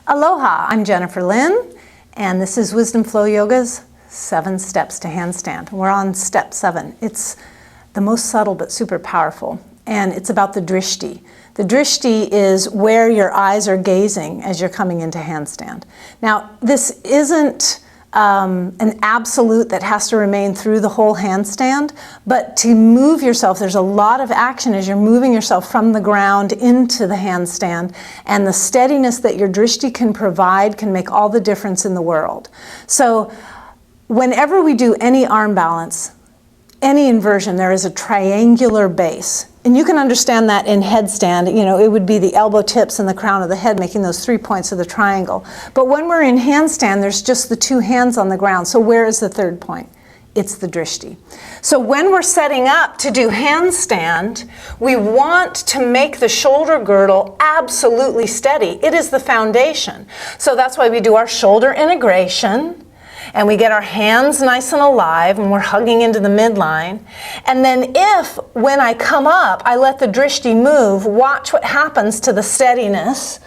Aloha, I'm Jennifer Lynn, and this is Wisdom Flow Yoga's 7 Steps to Handstand. We're on step 7. It's the most subtle but super powerful, and it's about the drishti. The drishti is where your eyes are gazing as you're coming into handstand. Now, this isn't an absolute that has to remain through the whole handstand, but to move yourself, there's a lot of action as you're moving yourself from the ground into the handstand, and the steadiness that your drishti can provide can make all the difference in the world. So whenever we do any arm balance, any inversion, there is a triangular base. And you can understand that in headstand, it would be the elbow tips and the crown of the head making those 3 points of the triangle. But when we're in handstand, there's just the 2 hands on the ground. So where is the 3rd point? It's the drishti. So when we're setting up to do handstand, we want to make the shoulder girdle absolutely steady. It is the foundation. So that's why we do our shoulder integration. And we get our hands nice and alive, and we're hugging into the midline. And then when I come up, I let the drishti move, watch what happens to the steadiness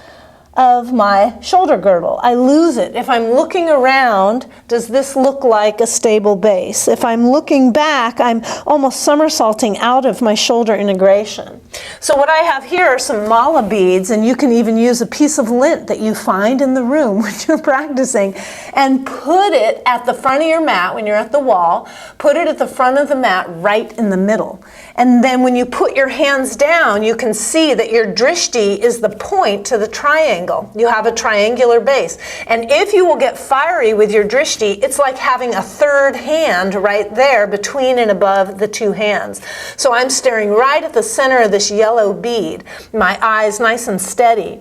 of my shoulder girdle. I lose it. If I'm looking around, does this look like a stable base? If I'm looking back, I'm almost somersaulting out of my shoulder integration. So what I have here are some mala beads, and you can even use a piece of lint that you find in the room when you're practicing, and put it at the front of your mat when you're at the wall. Put it at the front of the mat right in the middle. And then when you put your hands down, you can see that your drishti is the point to the triangle. You have a triangular base. And if you will get fiery with your drishti, it's like having a 3rd hand right there between and above the 2 hands. So I'm staring right at the center of this yellow bead, my eyes nice and steady.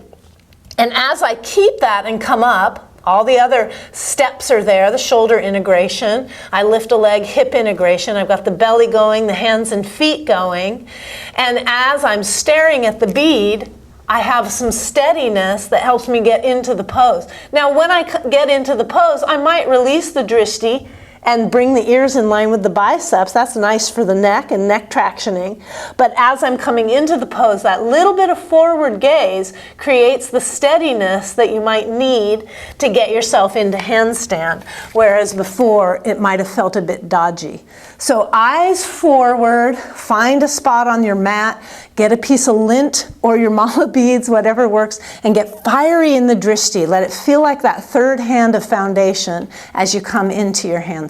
And as I keep that and come up, all the other steps are there, the shoulder integration. I lift a leg, hip integration. I've got the belly going, the hands and feet going. And as I'm staring at the bead, I have some steadiness that helps me get into the pose. Now, when I get into the pose, I might release the drishti and bring the ears in line with the biceps. That's nice for the neck and neck tractioning. But as I'm coming into the pose, that little bit of forward gaze creates the steadiness that you might need to get yourself into handstand, whereas before it might have felt a bit dodgy. So eyes forward, find a spot on your mat, get a piece of lint or your mala beads, whatever works, and get fiery in the drishti. Let it feel like that 3rd hand of foundation as you come into your handstand.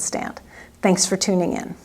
Thanks for tuning in.